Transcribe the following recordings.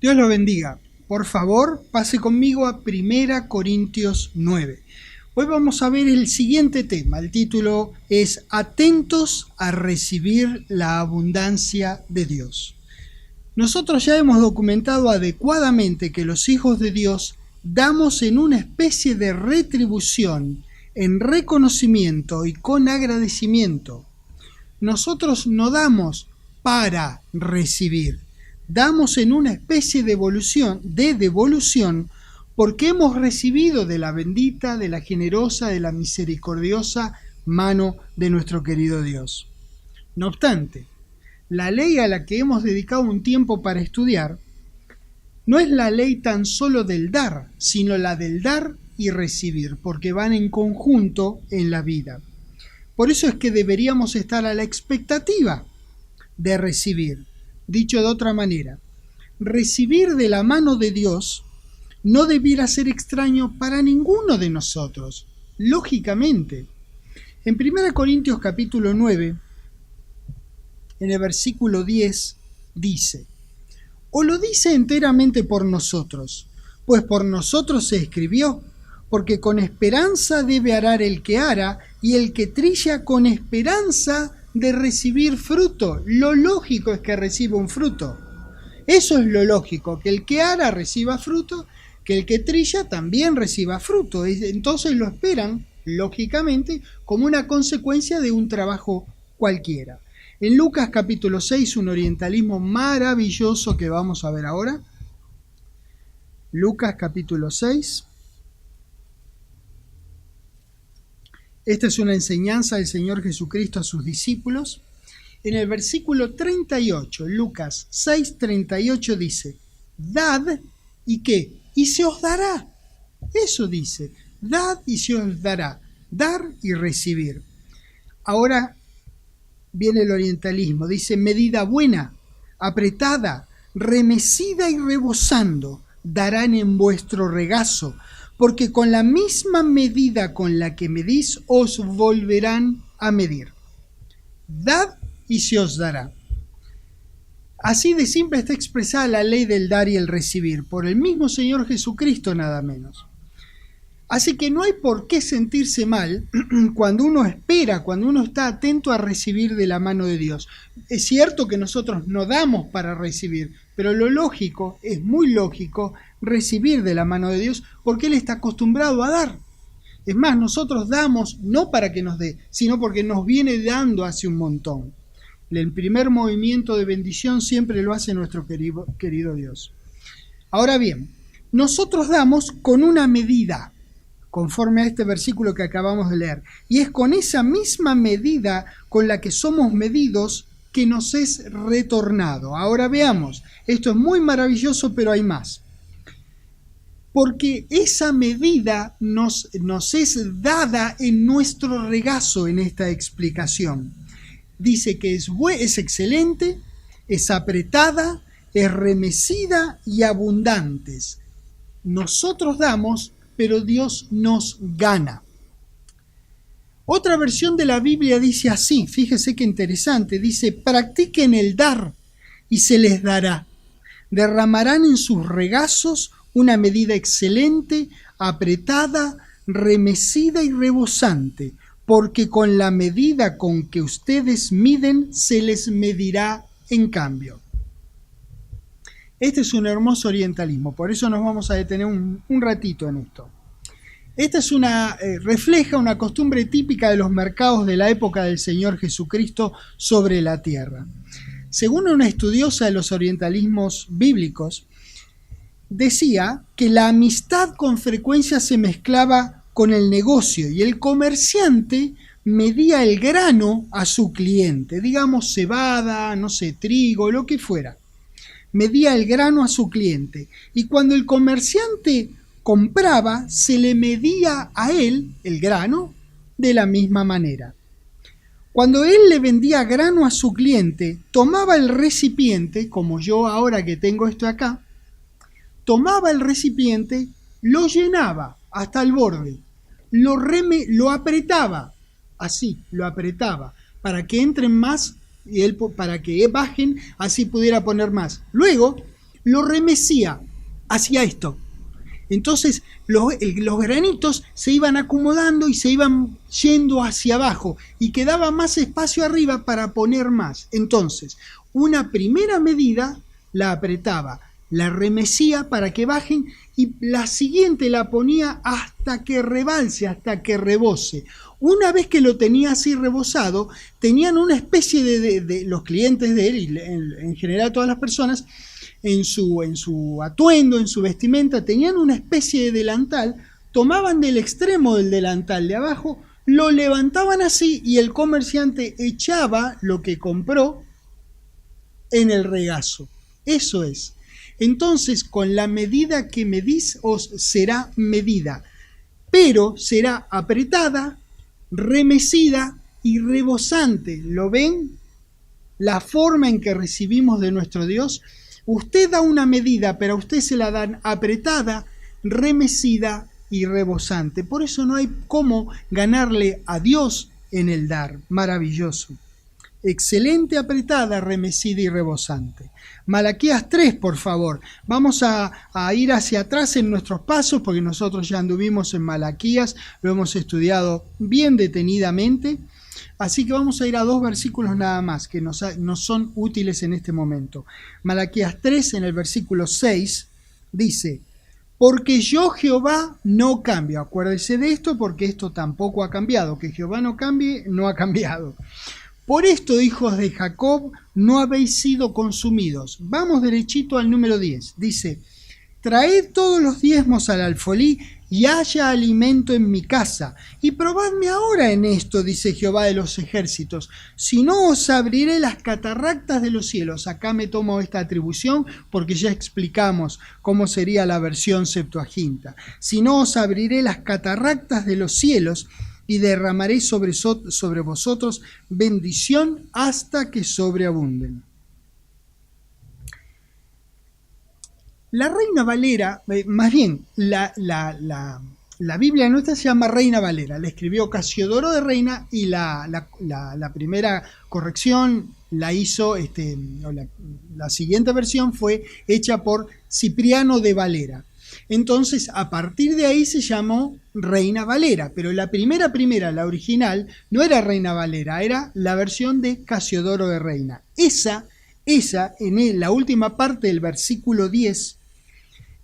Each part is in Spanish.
Dios lo bendiga. Por favor, pase conmigo a 1 Corintios 9. Hoy vamos a ver el siguiente tema. El título es Atentos a recibir la abundancia de Dios. Nosotros ya hemos documentado adecuadamente que los hijos de Dios damos en una especie de retribución, en reconocimiento y con agradecimiento. Nosotros no damos para recibir. Damos en una especie de devolución, porque hemos recibido de la bendita, de la generosa, de la misericordiosa mano de nuestro querido Dios. No obstante, la ley a la que hemos dedicado un tiempo para estudiar no es la ley tan solo del dar, sino la del dar y recibir, porque van en conjunto en la vida. Por eso es que deberíamos estar a la expectativa de recibir. Dicho de otra manera, recibir de la mano de Dios no debiera ser extraño para ninguno de nosotros, lógicamente. En 1 Corintios capítulo 9, en el versículo 10, dice: ¿O lo dice enteramente por nosotros? Pues por nosotros se escribió, porque con esperanza debe arar el que ara, y el que trilla con esperanza de recibir fruto. Lo lógico es que reciba un fruto. Eso es lo lógico, que el que ara reciba fruto, que el que trilla también reciba fruto. Entonces lo esperan, lógicamente, como una consecuencia de un trabajo cualquiera. En Lucas capítulo 6, un orientalismo maravilloso que vamos a ver ahora. Lucas capítulo 6. Esta es una enseñanza del Señor Jesucristo a sus discípulos. En el versículo 38, Lucas 6, 38 dice: Dad, ¿y qué? Y se os dará. Eso dice, dad y se os dará. Dar y recibir. Ahora viene el orientalismo, dice: medida buena, apretada, remecida y rebosando, darán en vuestro regazo, porque con la misma medida con la que medís os volverán a medir. Dad y se os dará. Así de simple está expresada la ley del dar y el recibir, por el mismo Señor Jesucristo nada menos. Así que no hay por qué sentirse mal cuando uno espera, cuando uno está atento a recibir de la mano de Dios. Es cierto que nosotros no damos para recibir, pero lo lógico, es muy lógico, recibir de la mano de Dios porque Él está acostumbrado a dar. Es más, nosotros damos no para que nos dé, sino porque nos viene dando hace un montón. El primer movimiento de bendición siempre lo hace nuestro querido Dios. Ahora bien, nosotros damos con una medida, conforme a este versículo que acabamos de leer, y es con esa misma medida con la que somos medidos que nos es retornado. Ahora veamos, esto es muy maravilloso, pero hay más. Porque esa medida nos es dada en nuestro regazo en esta explicación. Dice que es excelente, es apretada, es remecida y abundantes. Nosotros damos, pero Dios nos gana. Otra versión de la Biblia dice así, fíjese qué interesante, dice: practiquen el dar y se les dará. Derramarán en sus regazos una medida excelente, apretada, remecida y rebosante, porque con la medida con que ustedes miden, se les medirá en cambio. Este es un hermoso orientalismo, por eso nos vamos a detener un ratito en esto. Esta es refleja una costumbre típica de los mercados de la época del Señor Jesucristo sobre la tierra. Según una estudiosa de los orientalismos bíblicos, decía que la amistad con frecuencia se mezclaba con el negocio y el comerciante medía el grano a su cliente, digamos cebada, no sé, trigo, lo que fuera. Medía el grano a su cliente y cuando el comerciante compraba, se le medía a él el grano de la misma manera. Cuando él le vendía grano a su cliente, tomaba el recipiente, como yo ahora que tengo esto acá, tomaba el recipiente, lo llenaba hasta el borde, lo apretaba, así, lo apretaba, para que entren más y para que bajen, así pudiera poner más. Luego lo remecía, hacía esto. Entonces los granitos se iban acomodando y se iban yendo hacia abajo y quedaba más espacio arriba para poner más. Entonces, una primera medida la apretaba, la remecía para que bajen y la siguiente la ponía hasta que rebalse, hasta que rebose. Una vez que lo tenía así rebosado, tenían una especie de los clientes de él y en general todas las personas, en su atuendo, en su vestimenta, tenían una especie de delantal, tomaban del extremo del delantal de abajo, lo levantaban así y el comerciante echaba lo que compró en el regazo. Eso es. Entonces, con la medida que medís os será medida, pero será apretada, remecida y rebosante. ¿Lo ven? La forma en que recibimos de nuestro Dios. Usted da una medida, pero a usted se la dan apretada, remecida y rebosante. Por eso no hay cómo ganarle a Dios en el dar. Maravilloso. Excelente, apretada, remecida y rebosante. Malaquías 3, por favor. Vamos a ir hacia atrás en nuestros pasos, porque nosotros ya anduvimos en Malaquías, lo hemos estudiado bien detenidamente. Así que vamos a ir a 2 versículos nada más, que nos son útiles en este momento. Malaquías 3, en el versículo 6, dice: porque yo Jehová no cambio. Acuérdese de esto, porque esto tampoco ha cambiado. Que Jehová no cambie, no ha cambiado. Por esto, hijos de Jacob, no habéis sido consumidos. Vamos derechito al número 10. Dice: traed todos los diezmos al alfolí y haya alimento en mi casa. Y probadme ahora en esto, dice Jehová de los ejércitos. Si no, os abriré las cataractas de los cielos. Acá me tomo esta atribución porque ya explicamos cómo sería la versión Septuaginta. Si no, os abriré las cataractas de los cielos y derramaré sobre vosotros bendición hasta que sobreabunden. La Reina Valera, más bien, la Biblia nuestra se llama Reina Valera, la escribió Casiodoro de Reina y la primera corrección la hizo, la siguiente versión fue hecha por Cipriano de Valera. Entonces, a partir de ahí se llamó Reina Valera, pero la primera, la original, no era Reina Valera, era la versión de Casiodoro de Reina. Esa en la última parte del versículo 10,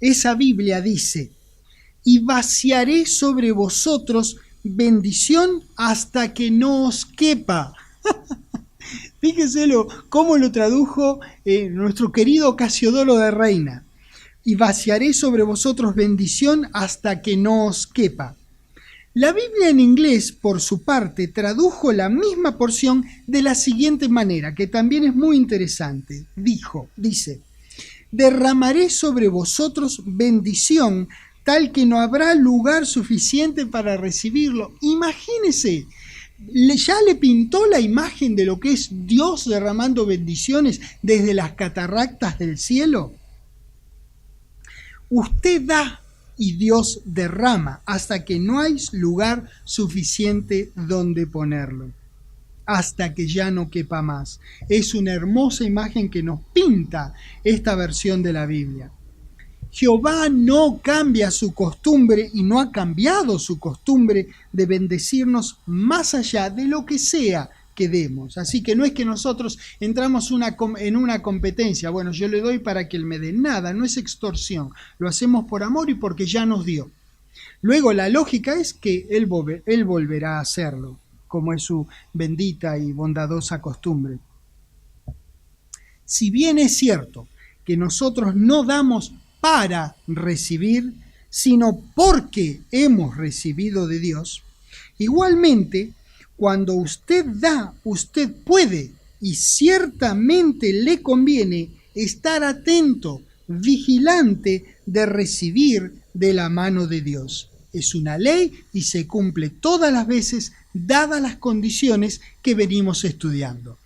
esa Biblia dice: y vaciaré sobre vosotros bendición hasta que no os quepa. Fíjese cómo lo tradujo nuestro querido Casiodoro de Reina. Y vaciaré sobre vosotros bendición hasta que no os quepa. La Biblia en inglés, por su parte, tradujo la misma porción de la siguiente manera, que también es muy interesante. Dice: derramaré sobre vosotros bendición tal que no habrá lugar suficiente para recibirlo. Imagínese, ya le pintó la imagen de lo que es Dios derramando bendiciones desde las cataractas del cielo. Usted da y Dios derrama hasta que no hay lugar suficiente donde ponerlo, hasta que ya no quepa más. Es una hermosa imagen que nos pinta esta versión de la Biblia. Jehová no cambia su costumbre y no ha cambiado su costumbre de bendecirnos más allá de lo que sea que demos. Así que no es que nosotros entramos en una competencia, bueno, yo le doy para que él me dé nada, no es extorsión, lo hacemos por amor y porque ya nos dio. Luego la lógica es que él volverá a hacerlo, como es su bendita y bondadosa costumbre. Si bien es cierto que nosotros no damos para recibir, sino porque hemos recibido de Dios, igualmente, cuando usted da, usted puede y ciertamente le conviene estar atento, vigilante de recibir de la mano de Dios. Es una ley y se cumple todas las veces, dadas las condiciones que venimos estudiando.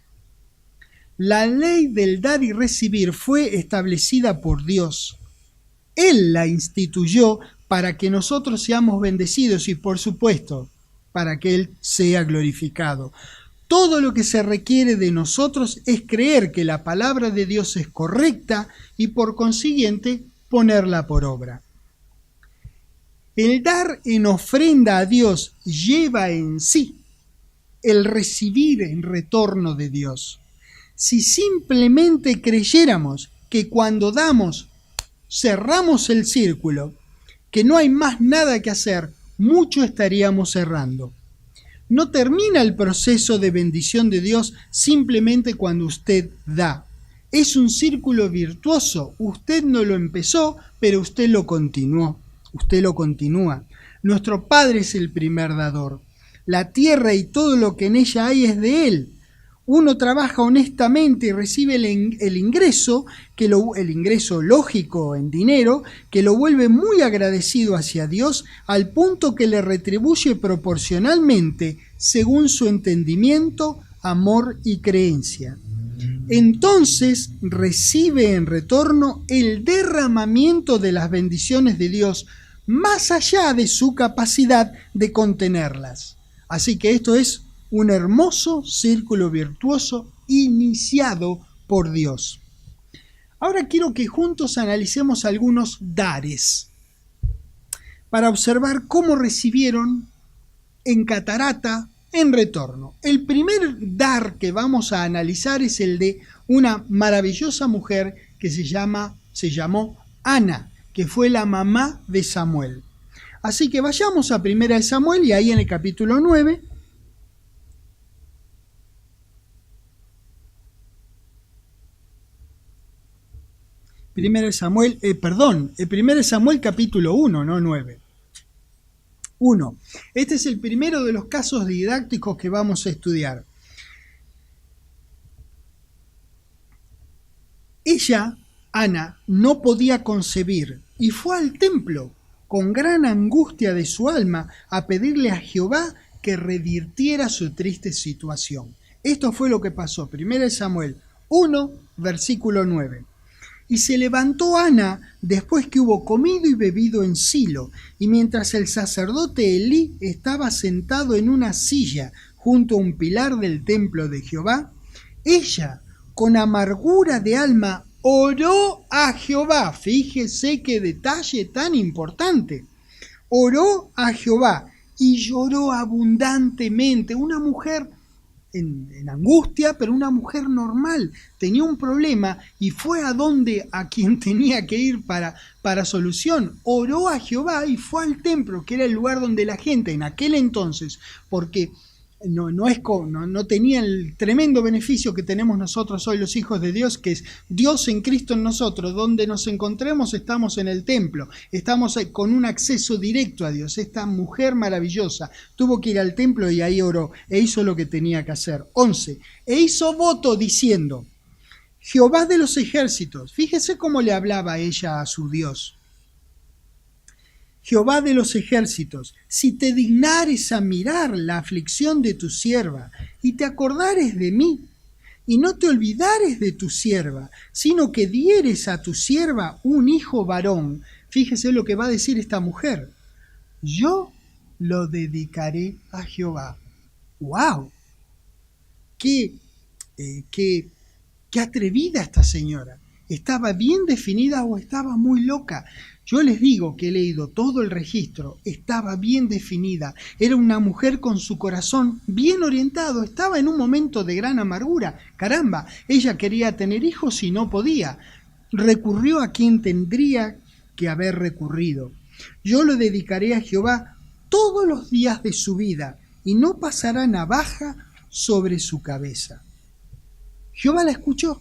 La ley del dar y recibir fue establecida por Dios. Él la instituyó para que nosotros seamos bendecidos y, por supuesto, para que Él sea glorificado. Todo lo que se requiere de nosotros es creer que la palabra de Dios es correcta y por consiguiente ponerla por obra. El dar en ofrenda a Dios lleva en sí el recibir en retorno de Dios. Si simplemente creyéramos que cuando damos cerramos el círculo, que no hay más nada que hacer, mucho estaríamos errando. No termina el proceso de bendición de Dios simplemente cuando usted da. Es un círculo virtuoso. Usted no lo empezó, pero usted lo continuó. Usted lo continúa. Nuestro Padre es el primer dador. La tierra y todo lo que en ella hay es de Él. Uno trabaja honestamente y recibe el ingreso, el ingreso lógico en dinero, que lo vuelve muy agradecido hacia Dios, al punto que le retribuye proporcionalmente según su entendimiento, amor y creencia. Entonces recibe en retorno el derramamiento de las bendiciones de Dios, más allá de su capacidad de contenerlas. Así que esto es un hermoso círculo virtuoso iniciado por Dios. Ahora quiero que juntos analicemos algunos dares para observar cómo recibieron en catarata en retorno. El primer dar que vamos a analizar es el de una maravillosa mujer que se llamó Ana, que fue la mamá de Samuel. Así que vayamos a 1 Samuel y ahí en el capítulo 9. 1 Samuel capítulo 1, no 9. 1. Este es el primero de los casos didácticos que vamos a estudiar. Ella, Ana, no podía concebir y fue al templo con gran angustia de su alma a pedirle a Jehová que revirtiera su triste situación. Esto fue lo que pasó. 1 Samuel 1, versículo 9. Y se levantó Ana después que hubo comido y bebido en Silo, y mientras el sacerdote Elí estaba sentado en una silla junto a un pilar del templo de Jehová, ella, con amargura de alma, oró a Jehová. Fíjese qué detalle tan importante. Oró a Jehová y lloró abundantemente. Una mujer en angustia, pero una mujer normal. Tenía un problema y fue a quien tenía que ir para solución. Oró a Jehová y fue al templo, que era el lugar donde la gente en aquel entonces, porque no tenía el tremendo beneficio que tenemos nosotros hoy los hijos de Dios, que es Dios en Cristo en nosotros. Donde nos encontremos estamos en el templo, estamos con un acceso directo a Dios. Esta mujer maravillosa tuvo que ir al templo y ahí oró e hizo lo que tenía que hacer. 11. E hizo voto diciendo: Jehová de los ejércitos. Fíjese cómo le hablaba ella a su Dios. Jehová de los ejércitos, si te dignares a mirar la aflicción de tu sierva, y te acordares de mí, y no te olvidares de tu sierva, sino que dieres a tu sierva un hijo varón, fíjese lo que va a decir esta mujer: yo lo dedicaré a Jehová. ¡Wow! ¡Qué atrevida esta señora! ¿Estaba bien definida o estaba muy loca? Yo les digo que he leído todo el registro, estaba bien definida, era una mujer con su corazón bien orientado, estaba en un momento de gran amargura. Caramba, ella quería tener hijos y no podía. Recurrió a quien tendría que haber recurrido. Yo lo dedicaré a Jehová todos los días de su vida, y no pasará navaja sobre su cabeza. Jehová la escuchó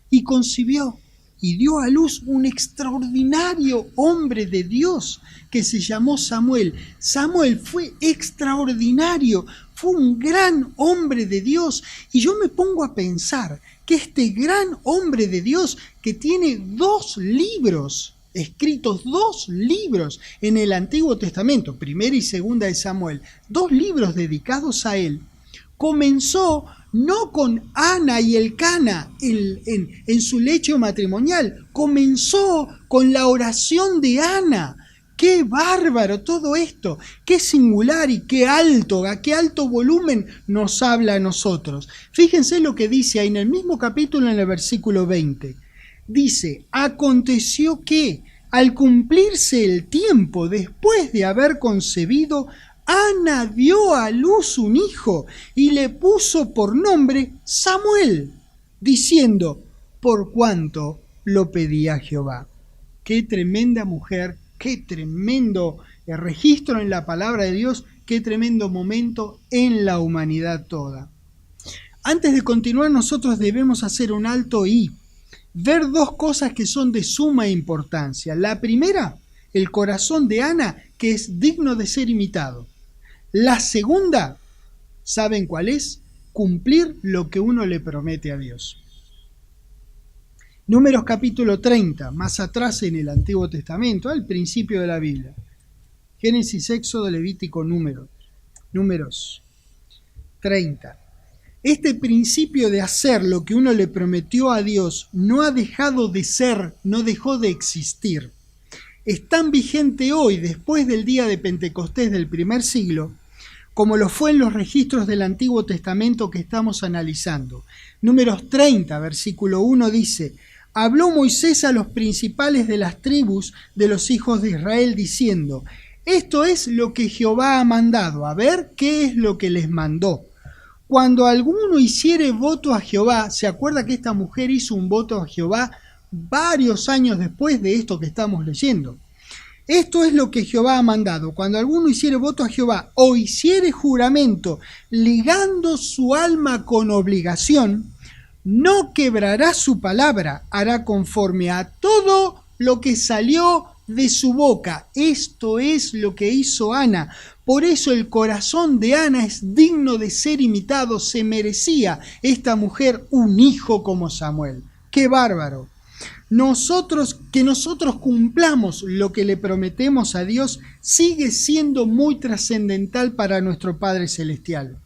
y concibió y dio a luz un extraordinario hombre de Dios que se llamó Samuel. Samuel fue extraordinario, fue un gran hombre de Dios. Y yo me pongo a pensar que este gran hombre de Dios, que tiene 2 libros escritos, 2 libros en el Antiguo Testamento, 1 y 2 de Samuel, 2 libros dedicados a él, comenzó no con Ana y Elcana en su lecho matrimonial, comenzó con la oración de Ana, ¡Qué bárbaro todo esto! ¡Qué singular y qué alto! ¿A qué alto volumen nos habla a nosotros? Fíjense lo que dice ahí en el mismo capítulo, en el versículo 20. Dice, aconteció que, al cumplirse el tiempo, después de haber concebido, Ana dio a luz un hijo y le puso por nombre Samuel, diciendo, por cuanto lo pedía Jehová. ¡Qué tremenda mujer! ¡Qué tremendo registro en la palabra de Dios! ¡Qué tremendo momento en la humanidad toda! Antes de continuar, nosotros debemos hacer un alto y ver dos cosas que son de suma importancia. La primera, el corazón de Ana, que es digno de ser imitado. La segunda, ¿saben cuál es? Cumplir lo que uno le promete a Dios. Números capítulo 30, más atrás en el Antiguo Testamento, al principio de la Biblia. Génesis, Éxodo, Levítico, Números 30. Este principio de hacer lo que uno le prometió a Dios no ha dejado de ser, no dejó de existir. Es tan vigente hoy, después del día de Pentecostés del primer siglo, como lo fue en los registros del Antiguo Testamento que estamos analizando. Números 30, versículo 1 dice, habló Moisés a los principales de las tribus de los hijos de Israel diciendo, esto es lo que Jehová ha mandado, a ver qué es lo que les mandó. Cuando alguno hiciere voto a Jehová, ¿se acuerda que esta mujer hizo un voto a Jehová varios años después de esto que estamos leyendo? Esto es lo que Jehová ha mandado. Cuando alguno hiciere voto a Jehová o hiciere juramento ligando su alma con obligación, no quebrará su palabra, hará conforme a todo lo que salió de su boca. Esto es lo que hizo Ana. Por eso el corazón de Ana es digno de ser imitado. Se merecía esta mujer un hijo como Samuel. ¡Qué bárbaro! Que nosotros cumplamos lo que le prometemos a Dios sigue siendo muy trascendental para nuestro Padre Celestial.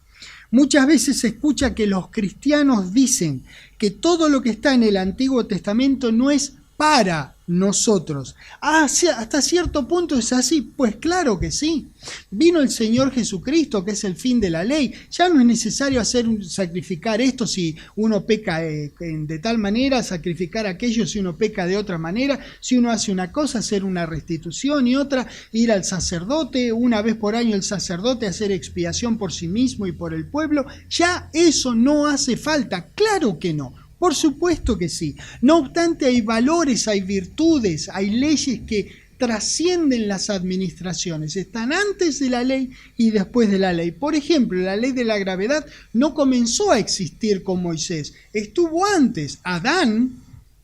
Muchas veces se escucha que los cristianos dicen que todo lo que está en el Antiguo Testamento no es para nosotros. Hasta cierto punto es así. Pues claro que sí. Vino el Señor Jesucristo, que es el fin de la ley. Ya no es necesario sacrificar esto si uno peca de tal manera, sacrificar aquello si uno peca de otra manera. Si uno hace una cosa, hacer una restitución y otra, ir al sacerdote, una vez por año el sacerdote hacer expiación por sí mismo y por el pueblo. Ya eso no hace falta. Claro que no. Por supuesto que sí. No obstante, hay valores, hay virtudes, hay leyes que trascienden las administraciones. Están antes de la ley y después de la ley. Por ejemplo, la ley de la gravedad no comenzó a existir con Moisés. Estuvo antes. Adán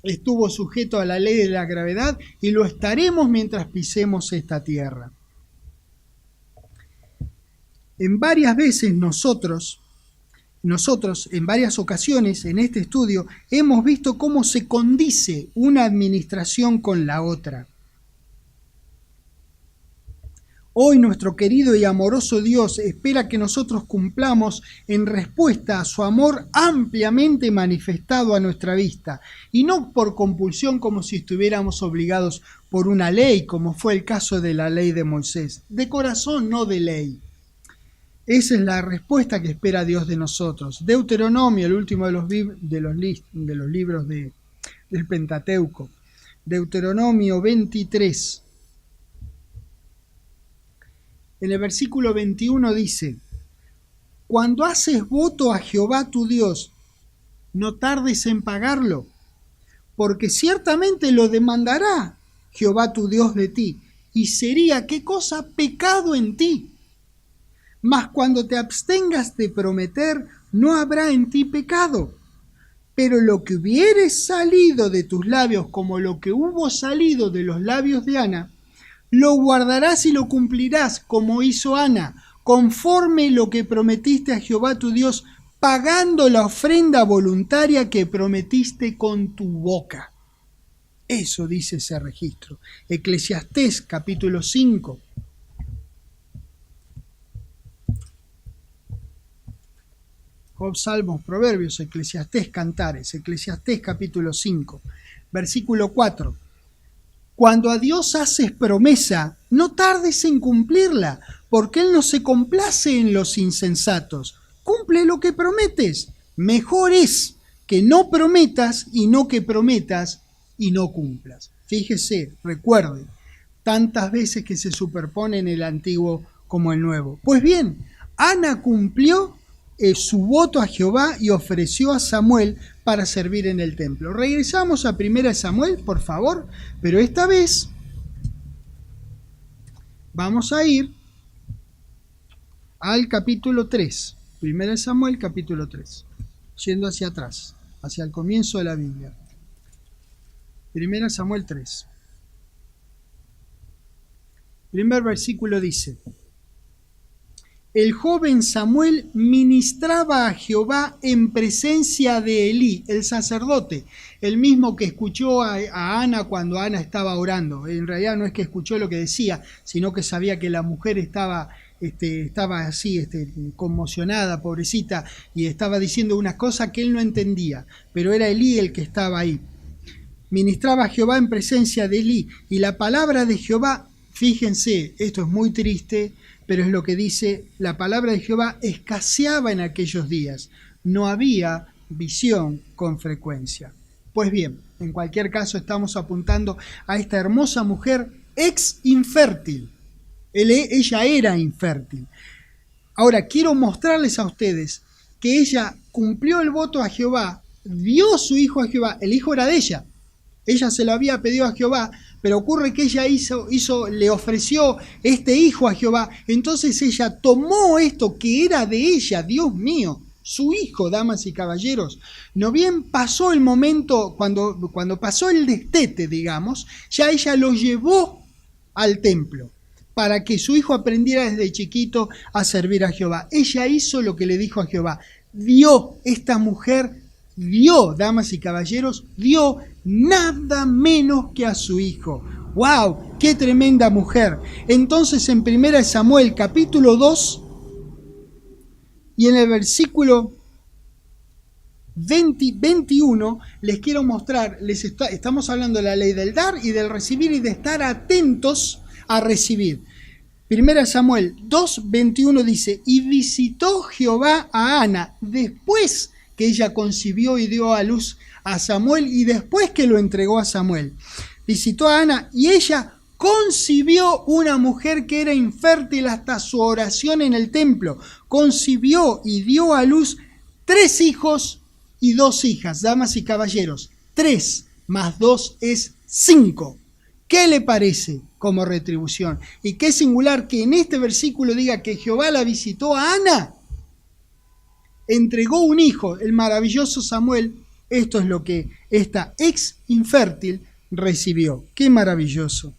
estuvo sujeto a la ley de la gravedad y lo estaremos mientras pisemos esta tierra. En varias veces nosotros, en varias ocasiones en este estudio, hemos visto cómo se condice una administración con la otra. Hoy nuestro querido y amoroso Dios espera que nosotros cumplamos en respuesta a su amor ampliamente manifestado a nuestra vista, y no por compulsión como si estuviéramos obligados por una ley, como fue el caso de la ley de Moisés. De corazón, no de ley. Esa es la respuesta que espera Dios de nosotros. Deuteronomio, el último de los libros del Pentateuco. Deuteronomio 23. En el versículo 21 dice, cuando haces voto a Jehová tu Dios, no tardes en pagarlo, porque ciertamente lo demandará Jehová tu Dios de ti, y sería, ¿qué cosa? Pecado en ti. Mas cuando te abstengas de prometer, no habrá en ti pecado. Pero lo que hubiere salido de tus labios, como lo que hubo salido de los labios de Ana, lo guardarás y lo cumplirás, como hizo Ana, conforme lo que prometiste a Jehová tu Dios, pagando la ofrenda voluntaria que prometiste con tu boca. Eso dice ese registro. Eclesiastés, capítulo 5. Job, Salmos, Proverbios, Eclesiastés, Cantares, Eclesiastés capítulo 5, versículo 4. Cuando a Dios haces promesa, no tardes en cumplirla, porque Él no se complace en los insensatos. Cumple lo que prometes. Mejor es que no prometas y no que prometas y no cumplas. Fíjese, recuerde, tantas veces que se superponen el antiguo como el nuevo. Pues bien, Ana cumplió su voto a Jehová y ofreció a Samuel para servir en el templo. Regresamos a 1 Samuel, por favor, pero esta vez vamos a ir al capítulo 3. 1 Samuel, capítulo 3. Yendo hacia atrás, hacia el comienzo de la Biblia. 1 Samuel 3. Primer versículo dice: el joven Samuel ministraba a Jehová en presencia de Elí, el sacerdote, el mismo que escuchó a Ana cuando Ana estaba orando. En realidad no es que escuchó lo que decía, sino que sabía que la mujer estaba así, conmocionada, pobrecita, y estaba diciendo una cosa que él no entendía, pero era Elí el que estaba ahí. Ministraba a Jehová en presencia de Elí, y la palabra de Jehová, fíjense, esto es muy triste, pero es lo que dice, la palabra de Jehová escaseaba en aquellos días, no había visión con frecuencia. Pues bien, en cualquier caso estamos apuntando a esta hermosa mujer ex infértil. Ella era infértil. Ahora quiero mostrarles a ustedes que ella cumplió el voto a Jehová, dio su hijo a Jehová, el hijo era de ella. Ella se lo había pedido a Jehová, pero ocurre que ella le ofreció este hijo a Jehová. Entonces ella tomó esto que era de ella, Dios mío, su hijo, damas y caballeros. No bien pasó el momento, cuando pasó el destete, digamos, ya ella lo llevó al templo para que su hijo aprendiera desde chiquito a servir a Jehová. Ella hizo lo que le dijo a Jehová. Esta mujer dio, damas y caballeros, dio nada menos que a su hijo. ¡Wow! ¡Qué tremenda mujer! Entonces en 1 Samuel capítulo 2 y en el versículo 21 les quiero mostrar, estamos hablando de la ley del dar y del recibir y de estar atentos a recibir. 1 Samuel 2:21 dice: y visitó Jehová a Ana después que ella concibió y dio a luz a Samuel y después que lo entregó a Samuel. Visitó a Ana y ella concibió una mujer que era infértil hasta su oración en el templo. Concibió y dio a luz 3 hijos y 2 hijas, damas y caballeros. 3 más 2 es 5. ¿Qué le parece como retribución? Y qué singular que en este versículo diga que Jehová la visitó a Ana. Entregó un hijo, el maravilloso Samuel. Esto es lo que esta ex infértil recibió. ¡Qué maravilloso!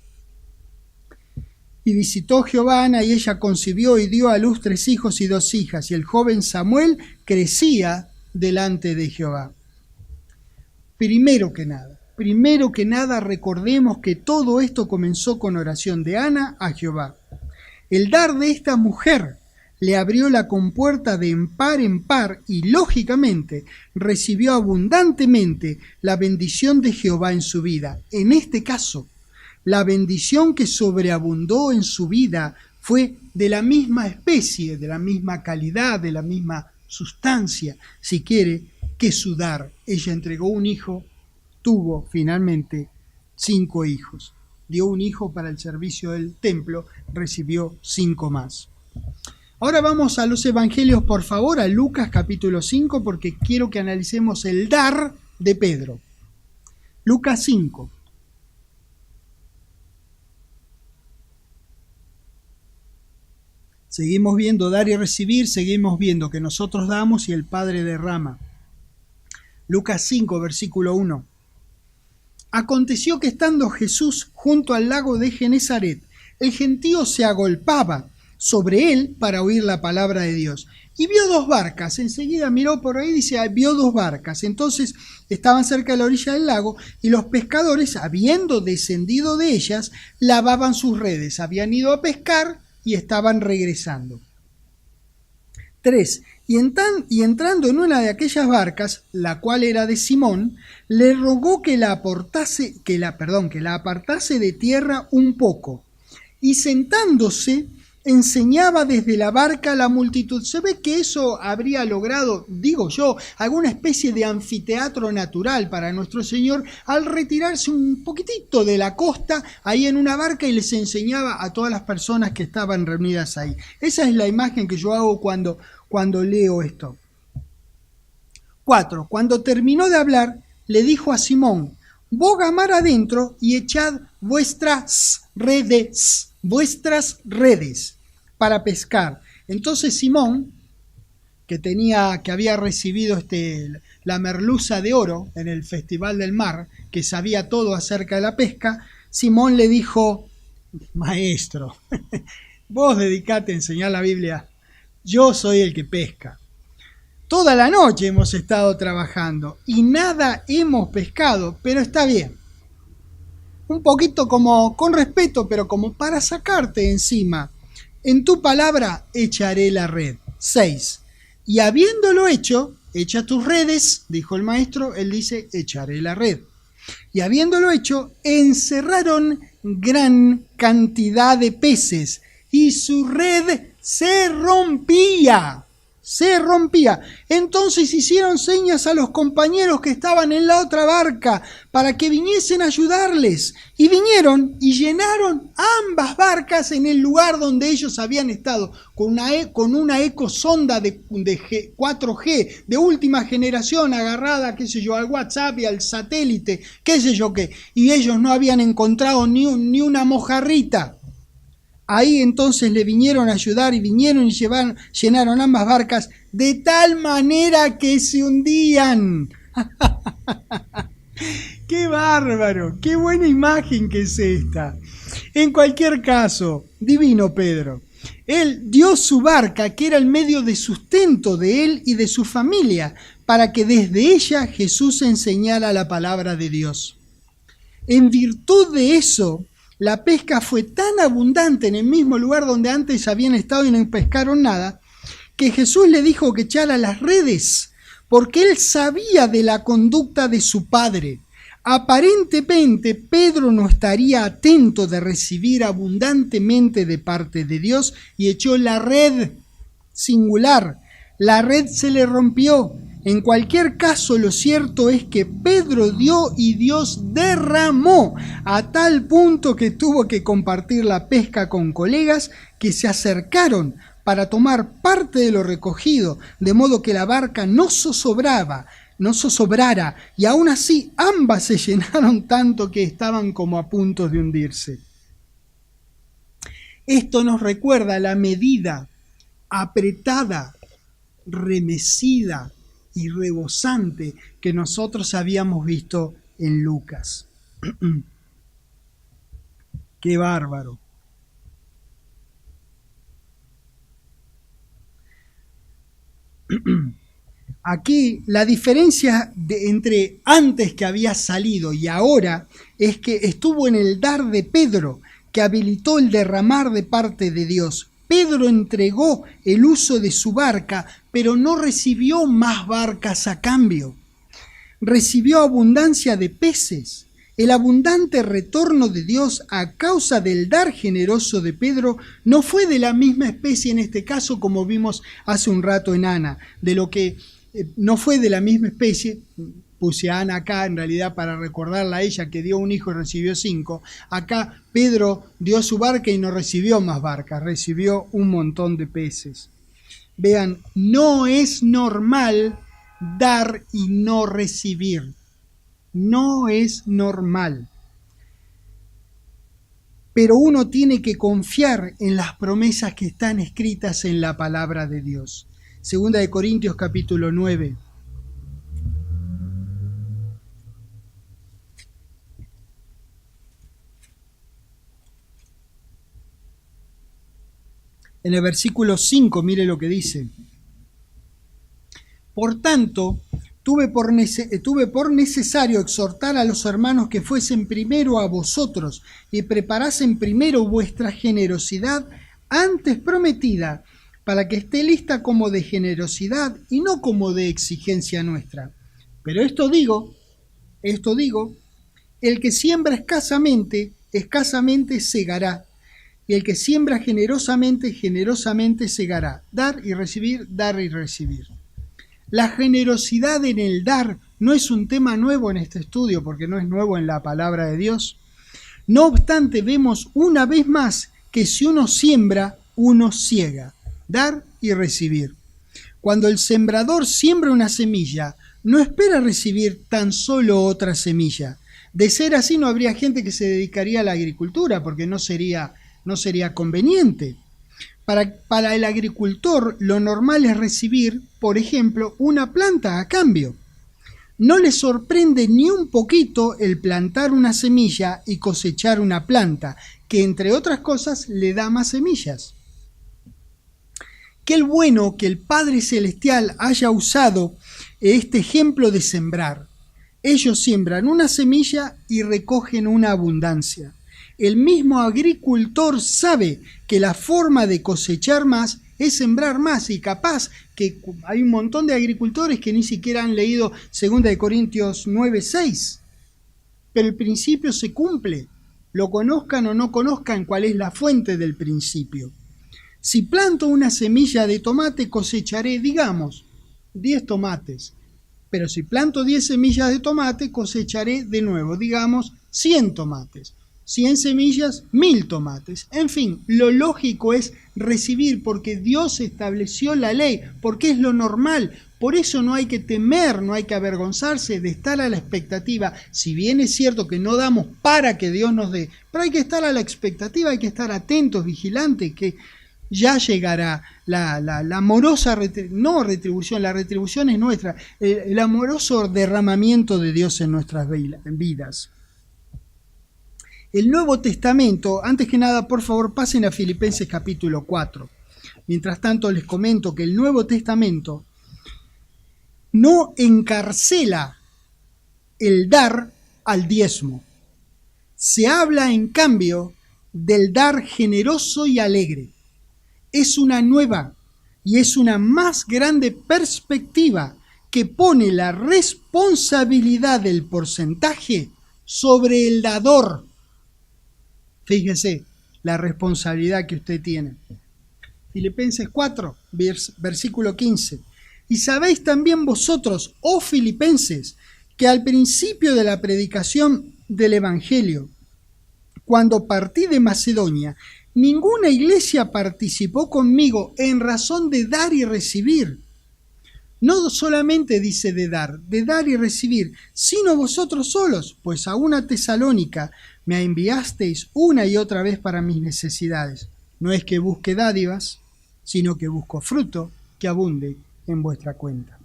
Y visitó Jehová a Ana y ella concibió y dio a luz 3 hijos y 2 hijas. Y el joven Samuel crecía delante de Jehová. Primero que nada recordemos que todo esto comenzó con oración de Ana a Jehová. El dar de esta mujer le abrió la compuerta de par en par y, lógicamente, recibió abundantemente la bendición de Jehová en su vida. En este caso, la bendición que sobreabundó en su vida fue de la misma especie, de la misma calidad, de la misma sustancia, si quiere, que su dar. Ella entregó un hijo, tuvo finalmente 5 hijos. Dio un hijo para el servicio del templo, recibió 5 más. Ahora vamos a los evangelios, por favor, a Lucas capítulo 5, porque quiero que analicemos el dar de Pedro. Lucas 5. Seguimos viendo dar y recibir, seguimos viendo que nosotros damos y el Padre derrama. Lucas 5, versículo 1. Aconteció que estando Jesús junto al lago de Genezaret, el gentío se agolpaba sobre él para oír la palabra de Dios. Y vio 2 barcas, enseguida miró por ahí y dice, vio 2 barcas. Entonces estaban cerca de la orilla del lago y los pescadores, habiendo descendido de ellas, lavaban sus redes. Habían ido a pescar y estaban regresando. 3. Y entrando en una de aquellas barcas, la cual era de Simón, le rogó que la apartase de tierra un poco. Y sentándose, enseñaba desde la barca a la multitud. Se ve que eso habría logrado, digo yo, alguna especie de anfiteatro natural para nuestro Señor al retirarse un poquitito de la costa, ahí en una barca, y les enseñaba a todas las personas que estaban reunidas ahí. Esa es la imagen que yo hago cuando leo esto. 4. Cuando terminó de hablar, le dijo a Simón: boga mar adentro y echad vuestras redes para pescar. Entonces Simón, que había recibido la merluza de oro en el Festival del Mar, que sabía todo acerca de la pesca, Simón le dijo: maestro, vos dedicate a enseñar la Biblia, yo soy el que pesca. Toda la noche hemos estado trabajando y nada hemos pescado, pero está bien. Un poquito como con respeto, pero como para sacarte encima. En tu palabra echaré la red. 6. Y habiéndolo hecho, echa tus redes, dijo el maestro, él dice, echaré la red. Y habiéndolo hecho, encerraron gran cantidad de peces y su red se rompía. Entonces hicieron señas a los compañeros que estaban en la otra barca para que viniesen a ayudarles. Y vinieron y llenaron ambas barcas en el lugar donde ellos habían estado, con una ecosonda de 4G, de última generación, agarrada, qué sé yo, al WhatsApp y al satélite, qué sé yo qué. Y ellos no habían encontrado ni una mojarrita. Ahí entonces le vinieron a ayudar y vinieron y llenaron ambas barcas de tal manera que se hundían. ¡Qué bárbaro! ¡Qué buena imagen que es esta! En cualquier caso, divino Pedro. Él dio su barca, que era el medio de sustento de él y de su familia, para que desde ella Jesús enseñara la palabra de Dios. En virtud de eso, la pesca fue tan abundante en el mismo lugar donde antes habían estado y no pescaron nada, que Jesús le dijo que echara las redes, porque él sabía de la conducta de su padre. Aparentemente, Pedro no estaría atento de recibir abundantemente de parte de Dios y echó la red singular. La red se le rompió. En cualquier caso, lo cierto es que Pedro dio y Dios derramó, a tal punto que tuvo que compartir la pesca con colegas que se acercaron para tomar parte de lo recogido, de modo que la barca no zozobrara, y aún así ambas se llenaron tanto que estaban como a punto de hundirse. Esto nos recuerda la medida apretada, remecida y rebosante que nosotros habíamos visto en Lucas. ¡Qué bárbaro! Aquí la diferencia entre antes que había salido y ahora es que estuvo en el dar de Pedro, que habilitó el derramar de parte de Dios. Pedro entregó el uso de su barca, pero no recibió más barcas a cambio. Recibió abundancia de peces. El abundante retorno de Dios a causa del dar generoso de Pedro no fue de la misma especie en este caso, como vimos hace un rato en Ana, de lo que no fue de la misma especie. Puse a Ana acá en realidad para recordarla a ella que dio un hijo y recibió 5. Acá Pedro dio su barca y no recibió más barcas, recibió un montón de peces. Vean, no es normal dar y no recibir. No es normal. Pero uno tiene que confiar en las promesas que están escritas en la palabra de Dios. Segunda de Corintios capítulo 9. En el versículo 5, mire lo que dice. Por tanto, tuve por necesario exhortar a los hermanos que fuesen primero a vosotros y preparasen primero vuestra generosidad antes prometida, para que esté lista como de generosidad y no como de exigencia nuestra. Pero esto digo, el que siembra escasamente, escasamente segará, y el que siembra generosamente, generosamente segará. Dar y recibir, dar y recibir. La generosidad en el dar no es un tema nuevo en este estudio, porque no es nuevo en la palabra de Dios. No obstante, vemos una vez más que si uno siembra, uno ciega. Dar y recibir. Cuando el sembrador siembra una semilla, no espera recibir tan solo otra semilla. De ser así, no habría gente que se dedicaría a la agricultura, porque no sería conveniente. Para el agricultor, lo normal es recibir, por ejemplo, una planta a cambio. No le sorprende ni un poquito el plantar una semilla y cosechar una planta, que entre otras cosas le da más semillas. Qué bueno que el Padre Celestial haya usado este ejemplo de sembrar. Ellos siembran una semilla y recogen una abundancia. El mismo agricultor sabe que la forma de cosechar más es sembrar más, y capaz que hay un montón de agricultores que ni siquiera han leído 2 Corintios 9:6. Pero el principio se cumple, lo conozcan o no conozcan cuál es la fuente del principio. Si planto una semilla de tomate, cosecharé, digamos, 10 tomates. Pero si planto 10 semillas de tomate, cosecharé de nuevo, digamos, 100 tomates. 100 semillas, 1000 tomates. En fin, lo lógico es recibir, porque Dios estableció la ley, porque es lo normal. Por eso no hay que temer, no hay que avergonzarse de estar a la expectativa. Si bien es cierto que no damos para que Dios nos dé, pero hay que estar a la expectativa, hay que estar atentos, vigilantes, que ya llegará la amorosa retribución, la retribución es nuestra, el amoroso derramamiento de Dios en nuestras vidas. El Nuevo Testamento, antes que nada, por favor, pasen a Filipenses capítulo 4. Mientras tanto, les comento que el Nuevo Testamento no encarcela el dar al diezmo. Se habla, en cambio, del dar generoso y alegre. Es una nueva y es una más grande perspectiva que pone la responsabilidad del porcentaje sobre el dador. Fíjese la responsabilidad que usted tiene. Filipenses 4, versículo 15. Y sabéis también vosotros, oh filipenses, que al principio de la predicación del Evangelio, cuando partí de Macedonia, ninguna iglesia participó conmigo en razón de dar y recibir. No solamente dice de dar y recibir, sino vosotros solos, pues a una Tesalónica me enviasteis una y otra vez para mis necesidades. No es que busque dádivas, sino que busco fruto que abunde en vuestra cuenta.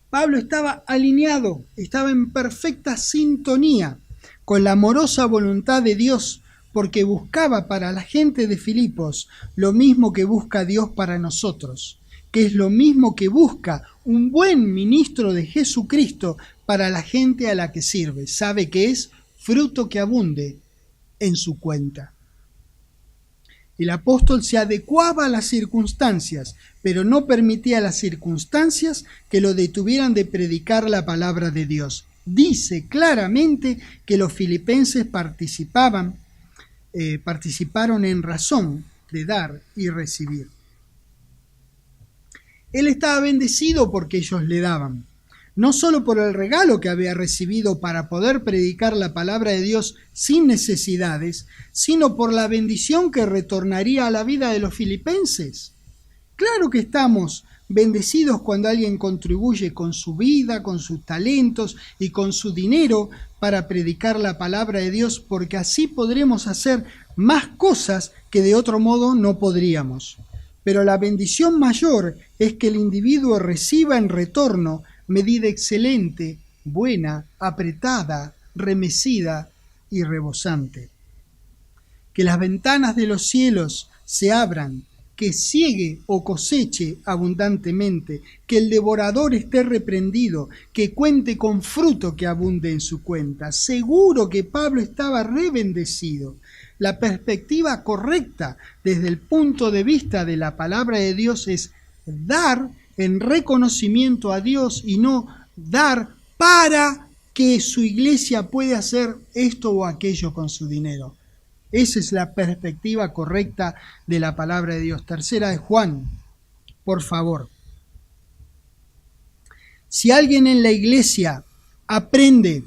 Pablo estaba alineado, estaba en perfecta sintonía con la amorosa voluntad de Dios, porque buscaba para la gente de Filipos lo mismo que busca Dios para nosotros, que es lo mismo que busca un buen ministro de Jesucristo para la gente a la que sirve. Sabe que es fruto que abunde en su cuenta. El apóstol se adecuaba a las circunstancias, pero no permitía a las circunstancias que lo detuvieran de predicar la palabra de Dios. Dice claramente que los filipenses participaron en razón de dar y recibir. Él estaba bendecido porque ellos le daban, no solo por el regalo que había recibido para poder predicar la palabra de Dios sin necesidades, sino por la bendición que retornaría a la vida de los filipenses. Claro que estamos bendecidos cuando alguien contribuye con su vida, con sus talentos y con su dinero para predicar la palabra de Dios, porque así podremos hacer más cosas que de otro modo no podríamos. Pero la bendición mayor es que el individuo reciba en retorno medida excelente, buena, apretada, remecida y rebosante. Que las ventanas de los cielos se abran, que ciegue o coseche abundantemente, que el devorador esté reprendido, que cuente con fruto que abunde en su cuenta. Seguro que Pablo estaba re bendecido. La perspectiva correcta desde el punto de vista de la palabra de Dios es dar en reconocimiento a Dios y no dar para que su iglesia pueda hacer esto o aquello con su dinero. Esa es la perspectiva correcta de la palabra de Dios. Tercera de Juan, por favor. Si alguien en la iglesia aprende,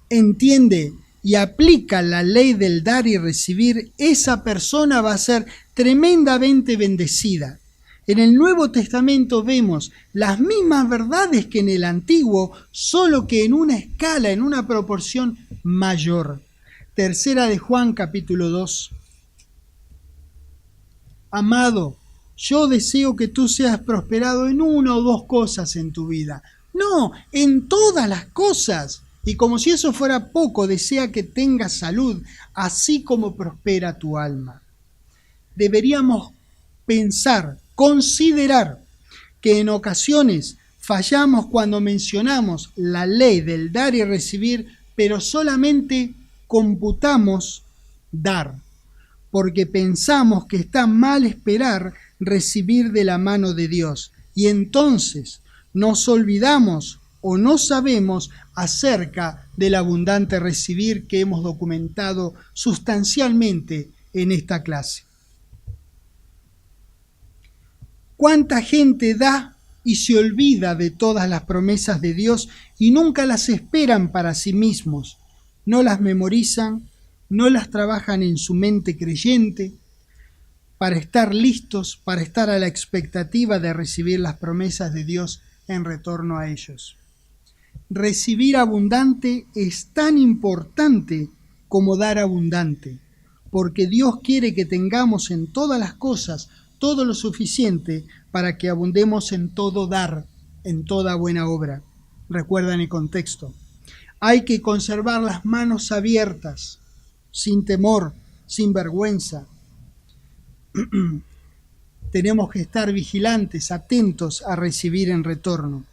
entiende y aplica la ley del dar y recibir, esa persona va a ser tremendamente bendecida. En el Nuevo Testamento vemos las mismas verdades que en el Antiguo, solo que en una escala, en una proporción mayor. Tercera de Juan, capítulo 2. Amado, yo deseo que tú seas prosperado en una o dos cosas en tu vida. No, en todas las cosas. Y como si eso fuera poco, desea que tengas salud, así como prospera tu alma. Deberíamos pensar, considerar que en ocasiones fallamos cuando mencionamos la ley del dar y recibir, pero solamente computamos dar, porque pensamos que está mal esperar recibir de la mano de Dios, y entonces nos olvidamos o no sabemos acerca del abundante recibir que hemos documentado sustancialmente en esta clase. ¿Cuánta gente da y se olvida de todas las promesas de Dios y nunca las esperan para sí mismos? No las memorizan, no las trabajan en su mente creyente para estar listos, para estar a la expectativa de recibir las promesas de Dios en retorno a ellos. Recibir abundante es tan importante como dar abundante, porque Dios quiere que tengamos en todas las cosas todo lo suficiente para que abundemos en todo dar, en toda buena obra. Recuerdan el contexto. Hay que conservar las manos abiertas, sin temor, sin vergüenza. Tenemos que estar vigilantes, atentos a recibir en retorno.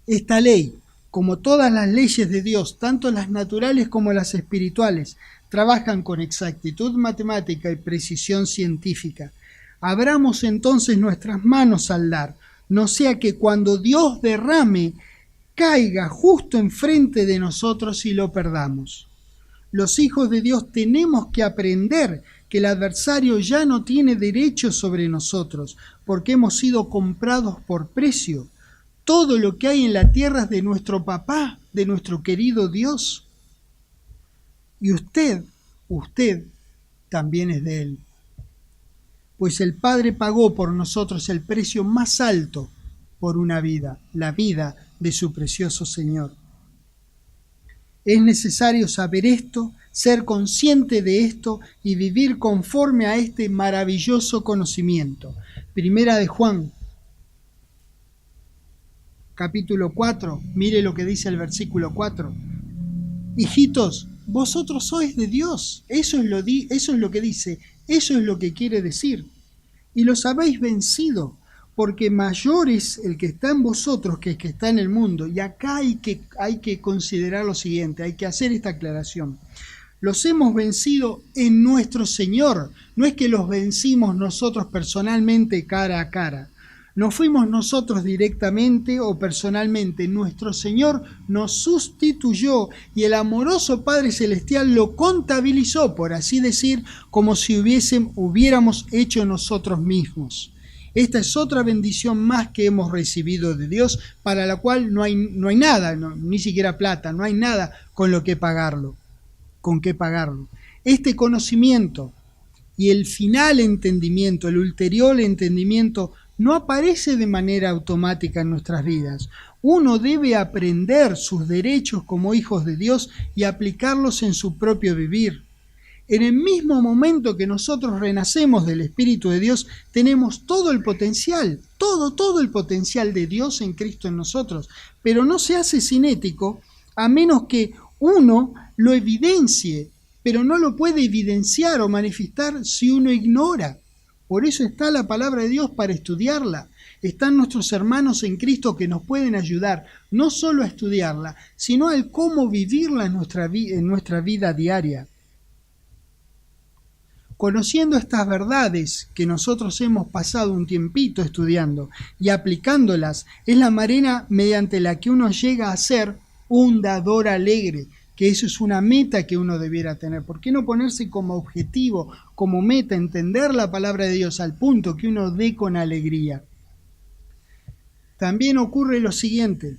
Esta ley, como todas las leyes de Dios, tanto las naturales como las espirituales, trabajan con exactitud matemática y precisión científica. Abramos entonces nuestras manos al dar, no sea que cuando Dios derrame, caiga justo enfrente de nosotros y lo perdamos. Los hijos de Dios tenemos que aprender que el adversario ya no tiene derecho sobre nosotros, porque hemos sido comprados por precio. Todo lo que hay en la tierra es de nuestro papá, de nuestro querido Dios. Y usted también es de Él. Pues el Padre pagó por nosotros el precio más alto por una vida, la vida de su precioso Señor. Es necesario saber esto, ser consciente de esto y vivir conforme a este maravilloso conocimiento. Primera de Juan, capítulo 4, mire lo que dice el versículo 4. Hijitos, vosotros sois de Dios. Eso es lo que dice, eso es lo que quiere decir. Y los habéis vencido, porque mayor es el que está en vosotros que el que está en el mundo. Y acá hay que considerar lo siguiente, hay que hacer esta aclaración. Los hemos vencido en nuestro Señor. No es que los vencimos nosotros personalmente cara a cara. No fuimos nosotros directamente o personalmente. Nuestro Señor nos sustituyó y el amoroso Padre Celestial lo contabilizó, por así decir, como si hubiéramos hecho nosotros mismos. Esta es otra bendición más que hemos recibido de Dios, para la cual no hay nada, ni siquiera plata, no hay nada con qué pagarlo. Este conocimiento y el final entendimiento, el ulterior entendimiento, no aparece de manera automática en nuestras vidas. Uno debe aprender sus derechos como hijos de Dios y aplicarlos en su propio vivir. En el mismo momento que nosotros renacemos del Espíritu de Dios, tenemos todo el potencial, todo el potencial de Dios en Cristo en nosotros. Pero no se hace cinético a menos que uno lo evidencie, pero no lo puede evidenciar o manifestar si uno ignora. Por eso está la palabra de Dios para estudiarla. Están nuestros hermanos en Cristo que nos pueden ayudar no solo a estudiarla, sino al cómo vivirla en nuestra vida diaria. Conociendo estas verdades que nosotros hemos pasado un tiempito estudiando y aplicándolas, es la manera mediante la que uno llega a ser un dador alegre, que eso es una meta que uno debiera tener. ¿Por qué no ponerse como objetivo, como meta, entender la palabra de Dios al punto que uno dé con alegría? También ocurre lo siguiente: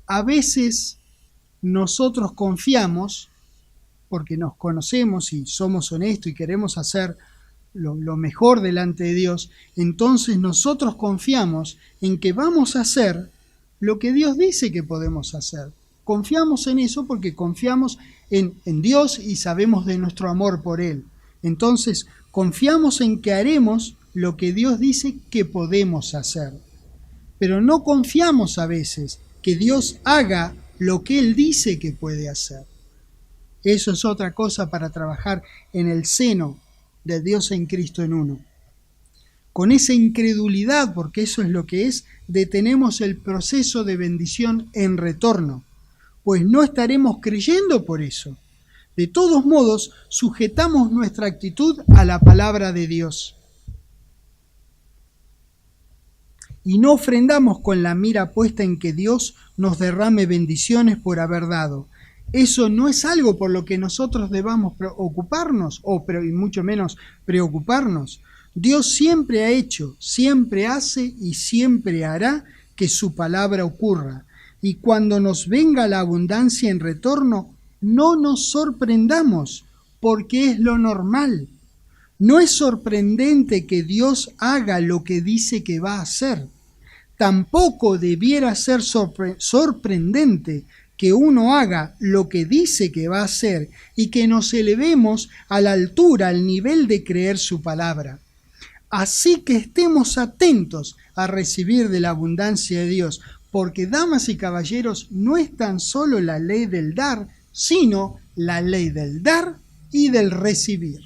a veces nosotros confiamos, porque nos conocemos y somos honestos y queremos hacer lo mejor delante de Dios, entonces nosotros confiamos en que vamos a hacer lo que Dios dice que podemos hacer. Confiamos en eso porque confiamos en Dios y sabemos de nuestro amor por Él. Entonces confiamos en que haremos lo que Dios dice que podemos hacer. Pero no confiamos a veces que Dios haga lo que Él dice que puede hacer. Eso es otra cosa para trabajar en el seno de Dios en Cristo en uno. Con esa incredulidad, porque eso es lo que es, detenemos el proceso de bendición en retorno, pues no estaremos creyendo por eso. De todos modos, sujetamos nuestra actitud a la palabra de Dios. Y no ofrendamos con la mira puesta en que Dios nos derrame bendiciones por haber dado. Eso no es algo por lo que nosotros debamos ocuparnos, y mucho menos preocuparnos. Dios siempre ha hecho, siempre hace y siempre hará que su palabra ocurra. Y cuando nos venga la abundancia en retorno, no nos sorprendamos, porque es lo normal. No es sorprendente que Dios haga lo que dice que va a hacer. Tampoco debiera ser sorprendente que uno haga lo que dice que va a hacer y que nos elevemos a la altura, al nivel de creer su palabra. Así que estemos atentos a recibir de la abundancia de Dios, porque, damas y caballeros, no es tan solo la ley del dar, sino la ley del dar y del recibir.